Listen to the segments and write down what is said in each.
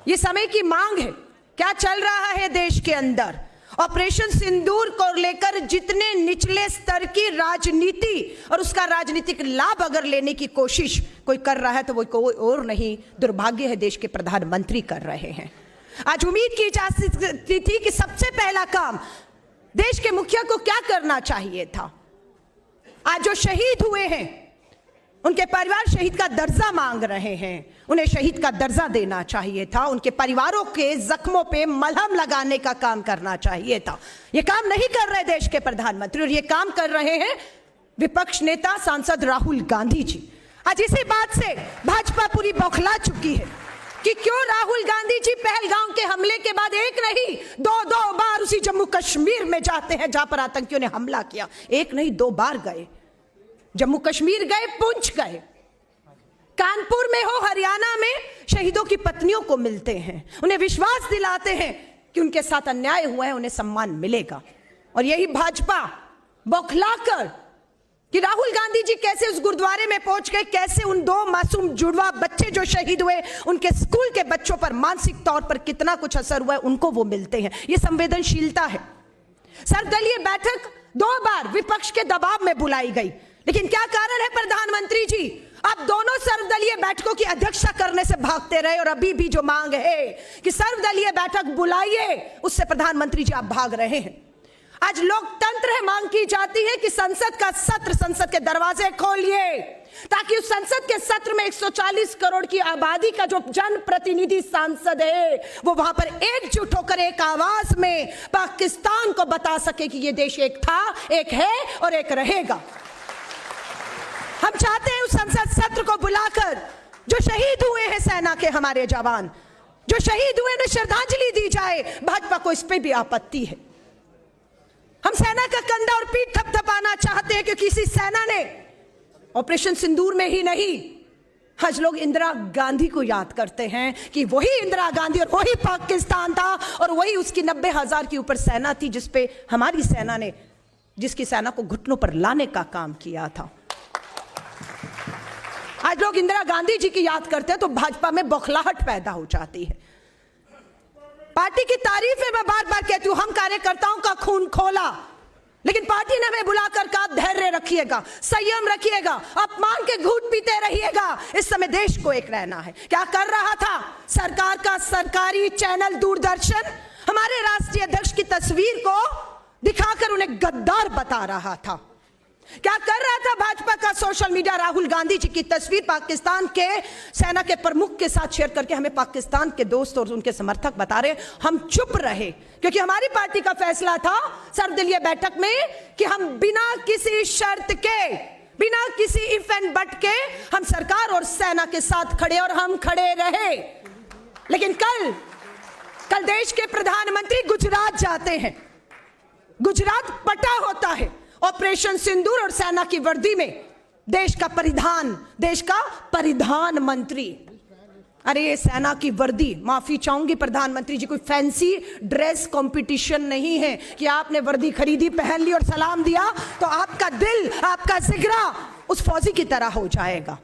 ये समय की मांग है। क्या चल रहा है देश के अंदर? ऑपरेशन सिंदूर को लेकर जितने निचले स्तर की राजनीति और उसका राजनीतिक लाभ अगर लेने की कोशिश कोई कर रहा है तो वो कोई और नहीं, दुर्भाग्य है देश के प्रधानमंत्री कर रहे हैं। आज उम्मीद की जा सकती थी कि सबसे पहला काम देश के मुखिया को क्या करना चाहिए था। आज जो शहीद हुए हैं उनके परिवार शहीद का दर्जा मांग रहे हैं, उन्हें शहीद का दर्जा देना चाहिए था। उनके परिवारों के जख्मों पे मलहम लगाने का काम करना चाहिए था। यह काम नहीं कर रहे देश के प्रधानमंत्री, और ये काम कर रहे हैं विपक्ष नेता सांसद राहुल गांधी जी। आज इसी बात से भाजपा पूरी बौखला चुकी है कि क्यों राहुल गांधी जी पहलगाम के हमले के बाद एक नहीं दो बार उसी जम्मू कश्मीर में जाते हैं जहां पर आतंकियों ने हमला किया। एक नहीं 2 बार गए, जम्मू कश्मीर गए, पुंछ गए, कानपुर में हो, हरियाणा में शहीदों की पत्नियों को मिलते हैं, उन्हें विश्वास दिलाते हैं कि उनके साथ अन्याय हुआ है, उन्हें सम्मान मिलेगा। और यही भाजपा बौखलाकर कि राहुल गांधी जी कैसे उस गुरुद्वारे में पहुंच गए, कैसे उन 2 मासूम जुड़वा बच्चे जो शहीद हुए उनके स्कूल के बच्चों पर मानसिक तौर पर कितना कुछ असर हुआ है, उनको वो मिलते हैं। ये संवेदनशीलता है। सर्वदलीय बैठक 2 बार विपक्ष के दबाव में बुलाई गई, लेकिन क्या कारण है प्रधानमंत्री जी? आप दोनों सर्वदलीय बैठकों की अध्यक्षता करने से भागते रहे, और अभी भी जो मांग है कि सर्वदलीय बैठक बुलाइए, उससे प्रधानमंत्री जी आप भाग रहे हैं। आज लोकतंत्र है, मांग की जाती है कि संसद का सत्र, संसद के दरवाजे खोलिए, ताकि उस संसद के सत्र में 140 करोड़ की आबादी का जो जनप्रतिनिधि सांसद है वो वहां पर एकजुट होकर एक आवाज में पाकिस्तान को बता सके कि ये देश एक था, एक है और एक रहेगा। हम चाहते हैं उस संसद सत्र को बुलाकर जो शहीद हुए हैं सेना के हमारे जवान, जो शहीद हुए उन्हें श्रद्धांजलि दी जाए। भाजपा को इस पे भी आपत्ति है। हम सेना का कंधा और पीठ थपथपाना चाहते हैं, क्योंकि इसी सेना ने ऑपरेशन सिंदूर में ही नहीं, आज लोग इंदिरा गांधी को याद करते हैं कि वही इंदिरा गांधी और वही पाकिस्तान था, और वही उसकी 90,000 की ऊपर सेना थी जिसपे हमारी सेना ने, जिसकी सेना को घुटनों पर लाने का काम किया था। आज लोग इंदिरा गांधी जी की याद करते हैं तो भाजपा में बौखलाहट पैदा हो जाती है। पार्टी की तारीफ है, मैं बार बार कहती हूं, हम कार्यकर्ताओं का खून खोला, लेकिन पार्टी ने हमें बुलाकर कहा धैर्य रखिएगा, संयम रखिएगा, अपमान के घूंट पीते रहिएगा। इस समय देश को एक रहना है। क्या कर रहा था सरकार का सरकारी चैनल दूरदर्शन? हमारे राष्ट्रीय अध्यक्ष की तस्वीर को दिखाकर उन्हें गद्दार बता रहा था। क्या कर रहा था भाजपा का सोशल मीडिया? राहुल गांधी जी की तस्वीर पाकिस्तान के सेना के प्रमुख के साथ शेयर करके हमें पाकिस्तान के दोस्त और उनके समर्थक बता रहे। हम चुप रहे, क्योंकि हमारी पार्टी का फैसला था सर्वदलीय बैठक में कि हम बिना किसी शर्त के, बिना किसी इफ एंड बट के हम सरकार और सेना के साथ खड़े, और हम खड़े रहे। लेकिन कल देश के प्रधानमंत्री गुजरात जाते हैं, गुजरात पटा होता है ऑपरेशन सिंदूर और सेना की वर्दी में देश का परिधान मंत्री। अरे ये सेना की वर्दी, माफी चाहूंगी प्रधानमंत्री जी, कोई फैंसी ड्रेस कंपटीशन नहीं है कि आपने वर्दी खरीदी, पहन ली और सलाम दिया तो आपका दिल, आपका जिगरा उस फौजी की तरह हो जाएगा।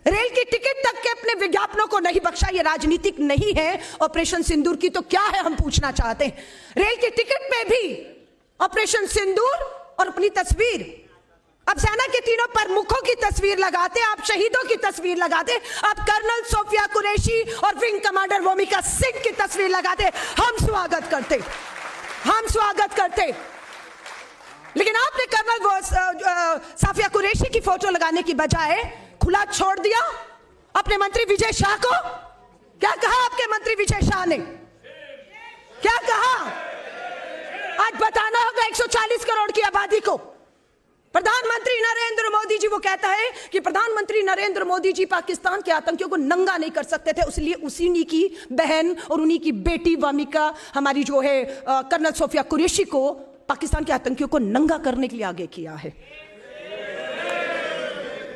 रेल की टिकट तक के अपने विज्ञापनों को नहीं बख्शा। ये राजनीतिक नहीं है ऑपरेशन सिंदूर की तो क्या है, हम पूछना चाहते हैं। रेल की टिकट में भी ऑपरेशन सिंदूर और अपनी तस्वीर, अब सेना के 3 प्रमुखों की तस्वीर लगाते, आप शहीदों की तस्वीर लगाते, आप कर्नल सोफिया कुरैशी और विंग कमांडर वोमिका सिंह की तस्वीर लगाते, हम स्वागत करते। लेकिन आपने कर्नल सोफिया कुरैशी की फोटो लगाने की बजाय खुला छोड़ दिया अपने मंत्री विजय शाह को। क्या कहा आपके मंत्री विजय शाह ने? क्या कहा? आज बताना होगा 140 करोड़ की आबादी को। प्रधानमंत्री नरेंद्र मोदी जी, वो कहता है कि प्रधानमंत्री नरेंद्र मोदी जी पाकिस्तान के आतंकियों को नंगा नहीं कर सकते थे, इसलिए उन्हीं की बहन और उन्हीं की बेटी वामिका, हमारी जो है कर्नल सोफिया कुरैशी को पाकिस्तान के आतंकियों को नंगा करने के लिए आगे किया है।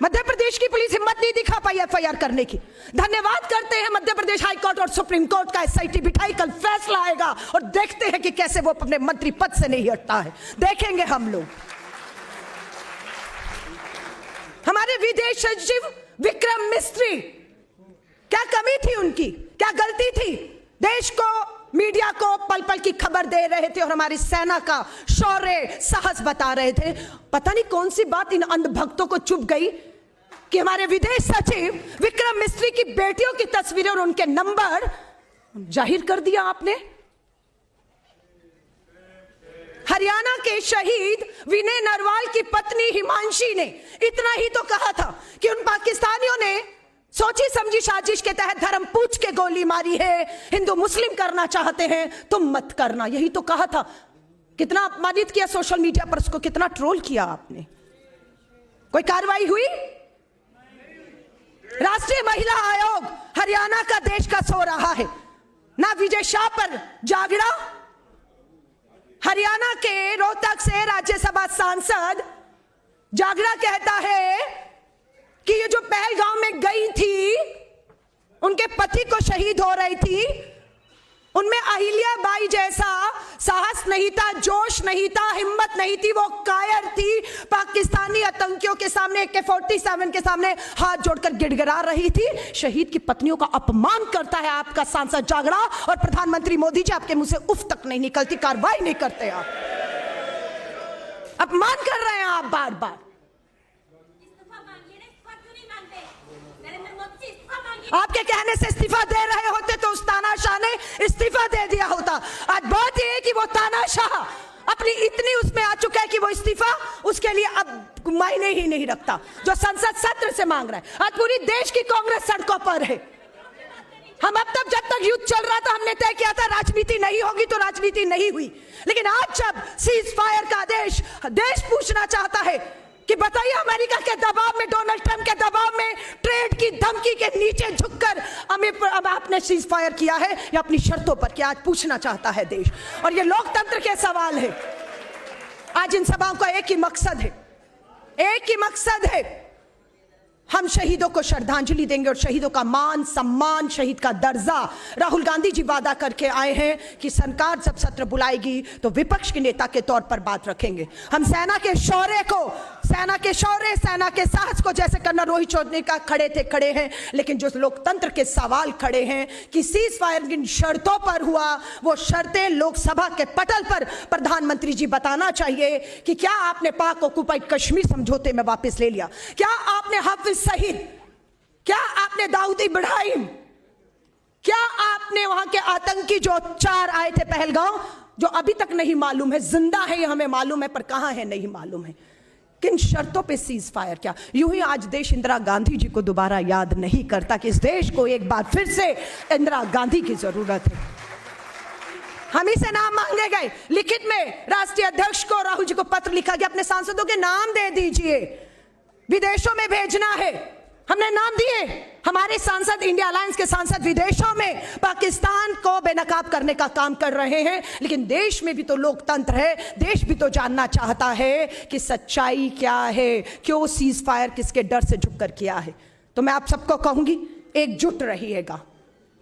मध्य प्रदेश की पुलिस हिम्मत नहीं दिखा पाई एफआईआर करने की। धन्यवाद करते हैं मध्य प्रदेश हाई कोर्ट और सुप्रीम कोर्ट का, एसआईटी बिठाई, कल फैसला आएगा और देखते हैं कि कैसे वो अपने मंत्री पद से नहीं हटता है, देखेंगे हम लोग। हमारे विदेश सचिव विक्रम मिस्त्री क्या कमी थी उनकी, क्या गलती थी? देश को, मीडिया को पल पल की खबर दे रहे थे और हमारी सेना का शौर्य साहस बता रहे थे। पता नहीं कौन सी बात इन अंधभक्तों को चुभ गई कि हमारे विदेश सचिव विक्रम मिस्त्री की बेटियों की तस्वीरें और उनके नंबर जाहिर कर दिया आपने। हरियाणा के शहीद विनय नरवाल की पत्नी हिमांशी ने इतना ही तो कहा था कि उन पाकिस्तानियों ने सोची समझी साजिश के तहत धर्म पूछ के गोली मारी है, हिंदू मुस्लिम करना चाहते हैं, तुम मत करना, यही तो कहा था। कितना अपमानित किया सोशल मीडिया पर, उसको कितना ट्रोल किया आपने। कोई कार्रवाई हुई? राष्ट्रीय महिला आयोग हरियाणा का देश का सो रहा है, ना विजय शाह पर जागड़ा। हरियाणा के रोहतक से राज्यसभा सांसद जागड़ा कहता है कि ये जो पहलगांव में गई थी, उनके पति को शहीद हो रही थी, उनमें अहिल्या बाई जैसा साहस नहीं था, जोश नहीं था, हिम्मत नहीं थी, वो कायर थी। पाकिस्तानी आतंकियों के सामने, AK-47 के सामने हाथ जोड़कर गिड़गिड़ा रही थी। शहीद की पत्नियों का अपमान करता है आपका सांसद जागड़ा, और प्रधानमंत्री मोदी जी आपके मुंह से उफ तक नहीं निकलती, कार्रवाई नहीं करते आप, अपमान कर रहे हैं आप बार बार। आपके कहने से इस्तीफा दे रहे होते तो उस तानाशाह ने इस्तीफा दे दिया होता। आज बात यह है कि वो तानाशाह अपनी इतनी उसमें आ चुका है कि वो इस्तीफा उसके लिए अब मायने ही नहीं रखता, जो संसद सत्र से मांग रहा है। आज पूरी देश की कांग्रेस सड़कों पर है। हम अब तक, जब तक युद्ध चल रहा था, हमने तय किया था राजनीति नहीं होगी, तो राजनीति नहीं हुई। लेकिन आज जब सीज फायर का आदेश देश पूछना चाहता है कि बताइए, अमेरिका के दबाव में, डोनाल्ड ट्रंप के दबाव में, ट्रेड की धमकी के नीचे झुककर अब आपने सीज फायर किया है या अपनी शर्तों पर किया, आज पूछना चाहता है देश। और ये लोकतंत्र के सवाल है। आज इन सभाओं का एक ही मकसद है, एक ही मकसद है, हम शहीदों को श्रद्धांजलि देंगे और शहीदों का मान सम्मान, शहीद का दर्जा। राहुल गांधी जी वादा करके आए हैं कि सरकार जब सत्र बुलाएगी तो विपक्ष के नेता के तौर पर बात रखेंगे। हम सेना के शौर्य को, सेना के शौर्य, सेना के साहस को, जैसे कर्नल रोहित चौधरी का खड़े हैं, लेकिन जो लोकतंत्र के सवाल खड़े हैं कि सीज फायर किन शर्तों पर हुआ, वो शर्तें लोकसभा के पटल पर प्रधानमंत्री जी बताना चाहिए कि क्या आपने पाक ऑक्युपाइड कश्मीर समझौते में वापस ले लिया, क्या आपने हाफिज सईद, क्या आपने दाऊद इब्राहिम, क्या आपने वहां के आतंकी जो 4 आए थे पहलगांव, जो अभी तक नहीं मालूम है, जिंदा है ये हमें मालूम है पर कहां है नहीं मालूम है, किन शर्तों पे सीज फायर किया। यूं ही आज देश इंदिरा गांधी जी को दोबारा याद नहीं करता कि इस देश को एक बार फिर से इंदिरा गांधी की जरूरत है। हम ही से नाम मांगे गए, लिखित में राष्ट्रीय अध्यक्ष को, राहुल जी को पत्र लिखा गया, अपने सांसदों के नाम दे दीजिए, विदेशों में भेजना है। हमने नाम दिए, हमारे सांसद, इंडिया अलायंस के सांसद विदेशों में पाकिस्तान को बेनकाब करने का काम कर रहे हैं। लेकिन देश में भी तो लोकतंत्र है, देश भी तो जानना चाहता है कि सच्चाई क्या है, क्यों सीज फायर किसके डर से झुककर किया है। तो मैं आप सबको कहूंगी, एकजुट रहिएगा।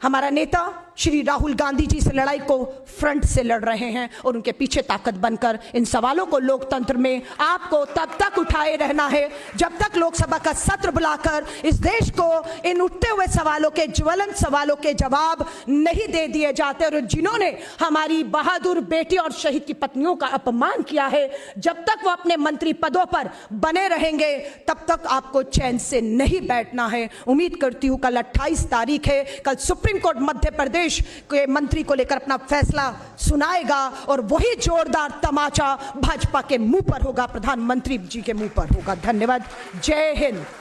हमारा नेता श्री राहुल गांधी जी इस लड़ाई को फ्रंट से लड़ रहे हैं और उनके पीछे ताकत बनकर इन सवालों को लोकतंत्र में आपको तब तक उठाए रहना है जब तक लोकसभा का सत्र बुलाकर इस देश को इन उठते हुए सवालों के, ज्वलंत सवालों के जवाब नहीं दे दिए जाते। और जिन्होंने हमारी बहादुर बेटी और शहीद की पत्नियों का अपमान किया है, जब तक वो अपने मंत्री पदों पर बने रहेंगे तब तक आपको चैन से नहीं बैठना है। उम्मीद करती हूँ कल 28 तारीख है, कल सुप्रीम कोर्ट मध्य प्रदेश के मंत्री को लेकर अपना फैसला सुनाएगा और वही जोरदार तमाचा भाजपा के मुंह पर होगा, प्रधानमंत्री जी के मुंह पर होगा। धन्यवाद। जय हिंद।